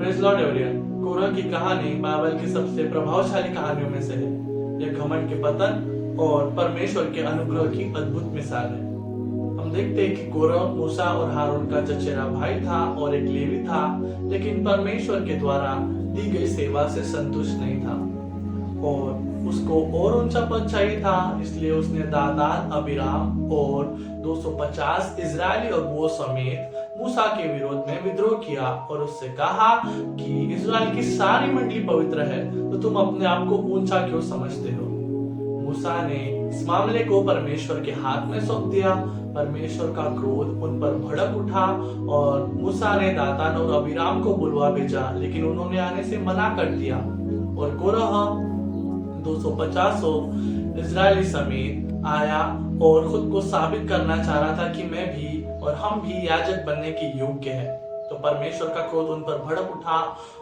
Praise Lord everyone. कोरह की कहानी Bible की सबसे प्रभावशाली कहानियों में से है। यह घमंड के पतन और परमेश्वर के अनुग्रह की अद्भुत मिसाल है। हम देखते हैं कि कोरह मूसा और हारून का चचेरा भाई था और एक लेवी था, लेकिन परमेश्वर के द्वारा दी गई सेवा से संतुष्ट नहीं था और उसको और ऊंचा पद चाहिए था। इसलिए उसने दातान, अबीराम और 250 इजरायली और वो समेत मूसा के विरोध में विद्रोह किया और उससे कहा कि इजराइल की सारी मंडली पवित्र है, तो तुम अपने आप को ऊंचा क्यों समझते हो। मूसा ने इस मामले को परमेश्वर के हाथ में सौंप दिया। परमेश्वर का क्रोध उन पर भड़क उठा और मूसा ने दातान और अबीराम को बुलवा भेजा, लेकिन उन्होंने आने से मना कर दिया और कोरह 250 इजरायली समेत आया और खुद को साबित करना चाह रहा था कि मैं भी और हम भी याजक बनने के योग्य हैं। तो परमेश्वर का क्रोध उन पर भड़क उठा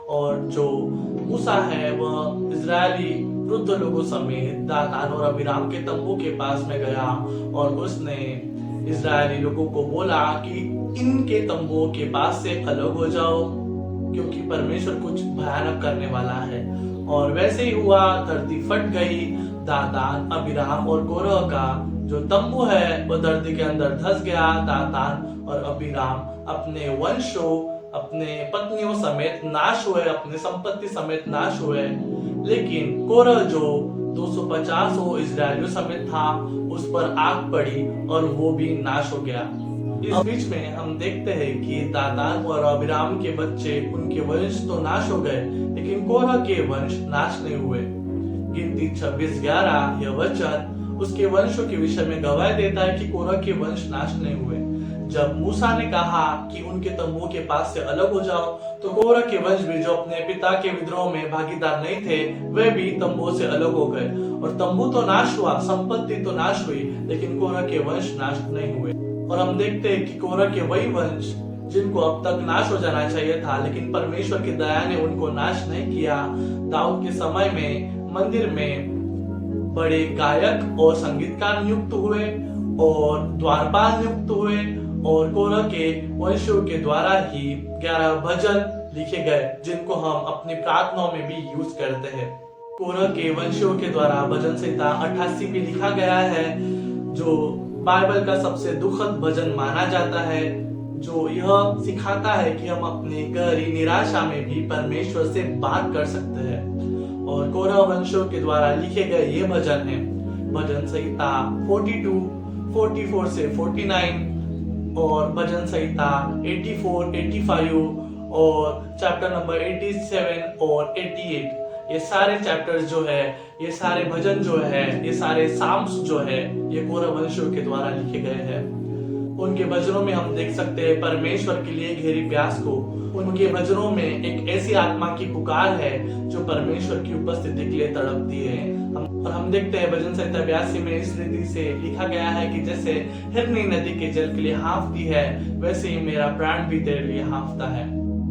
और जो मूसा है वह इजरायली वृद्ध लोगों समेत दातान और अबीराम के तंबू के पास में गया और उसने इजरायली लोगों को बोला कि इनके तंबुओं के पास से अलग हो जाओ, क्योंकि परमेश्वर कुछ भयानक करने वाला है। और वैसे ही हुआ, धरती फट गई। दातान, अबीराम और कोरह का जो तंबू है वो धरती के अंदर धंस गया। दातान और अबीराम अपने वंशों, अपने पत्नियों समेत नाश हुए, अपने संपत्ति समेत नाश हुए। लेकिन कोरह जो 250 इजरायलियों समेत था, उस पर आग पड़ी और वो भी नाश हो गया। इस बीच में हम देखते हैं कि दातान और अबीराम के बच्चे, उनके वंश तो नाश हो गए, लेकिन कोरह के वंश नाश नहीं हुए। गिनती 26:11 यह वचन उसके वंशों के विषय में गवाही देता है कि कोरह के वंश नाश नहीं हुए। जब मूसा ने कहा कि उनके तंबू के पास से अलग हो जाओ, तो कोरह के वंश भी जो अपने पिता के विद्रोह में भागीदार नहीं थे, वे भी तंबू से अलग हो गए और तंबू तो नाश हुआ, संपत्ति तो नाश हुई, लेकिन कोरह के वंश नाश नहीं हुए। और हम देखते हैं कि कोरह के वही वंश जिनको अब तक नाश हो जाना चाहिए था, लेकिन परमेश्वर की दया ने उनको नाश नहीं किया। दाऊद के समय में मंदिर में बड़े गायक और संगीतकार नियुक्त हुए और द्वारपाल नियुक्त हुए और कोरह के वंशों के द्वारा ही 11 भजन लिखे गए, जिनको हम अपनी प्रार्थनाओं में भी यूज करते हैं। कोरह के वंशों के द्वारा भजन संहिता 88 में लिखा गया है, जो बाइबल का सबसे दुखद भजन माना जाता है, जो यह सिखाता है कि हम अपनी गहरी निराशा में भी परमेश्वर से बात कर सकते हैं। और कोरह वंशों के द्वारा लिखे गए ये भजन है भजन संहिता 42, 44 से 49 और भजन संहिता 84, 85 और चैप्टर नंबर 87 और 88। ये सारे चैप्टर्स जो है, ये सारे भजन जो है, ये सारे साम्स जो है, ये कोरह वंशों के द्वारा लिखे गए हैं। उनके भजनों में हम देख सकते हैं परमेश्वर के लिए गहरी प्यास को। उनके भजनों में एक ऐसी आत्मा की पुकार है जो परमेश्वर की उपस्थिति के लिए तड़पती है। हम देखते हैं भजन संहिता 82 में इस रीति से लिखा गया है कि जैसे हिरनी नदी के जल के लिए हाँफती है, वैसे ही मेरा प्राण भी तेरे लिए हाँफता है।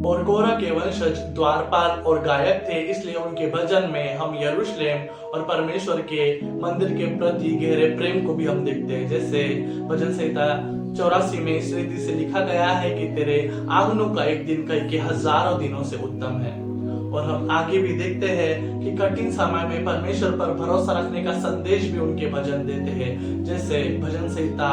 और कोरह के वंशज द्वारपाल और गायक थे, इसलिए उनके भजन में हम यरूशलेम और परमेश्वर के मंदिर के प्रति गहरे प्रेम को भी हम देखते हैं। जैसे भजन संहिता 84 में इस रीति से लिखा गया है कि तेरे आंगनों का एक दिन कई के हजारों दिनों से उत्तम है। और हम आगे भी देखते हैं कि कठिन समय में परमेश्वर पर भरोसा रखने का संदेश भी उनके भजन देते हैं। जैसे भजन संहिता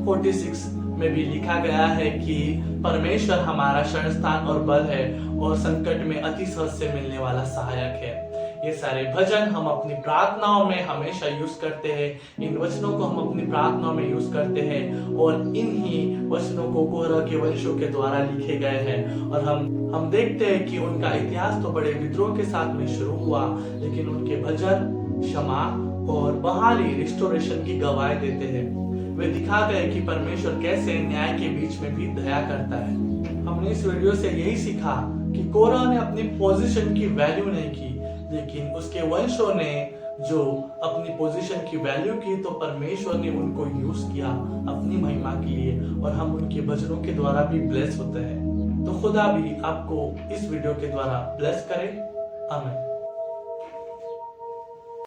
46 में भी लिखा गया है कि परमेश्वर हमारा शरण स्थान और बल है और संकट में अति सहज से मिलने वाला सहायक है। ये सारे भजन हम अपनी प्रार्थनाओं में हमेशा यूज करते हैं। इन वचनों को हम अपनी प्रार्थनाओं में यूज करते हैं और इन्हीं वचनों को कोरह के वंशों के द्वारा लिखे गए हैं। और हम देखते हैं कि उनका इतिहास तो बड़े विद्रोह के साथ में शुरू हुआ, लेकिन उनके भजन क्षमा और बहाली, रिस्टोरेशन की गवाही देते हैं। वे दिखाते हैं कि परमेश्वर कैसे न्याय के बीच में भी दया करता है। हमने इस वीडियो से यही सीखा कि कोरह ने अपनी पोजीशन की वैल्यू नहीं की, लेकिन उसके वंशों ने जो अपनी पोजीशन की वैल्यू की, तो परमेश्वर ने उनको यूज किया अपनी महिमा के लिए और हम उनके भजनों के द्वारा भी ब्लेस होते हैं। तो खुदा भी आपको इस वीडियो के द्वारा ब्लेस करे। आमीन।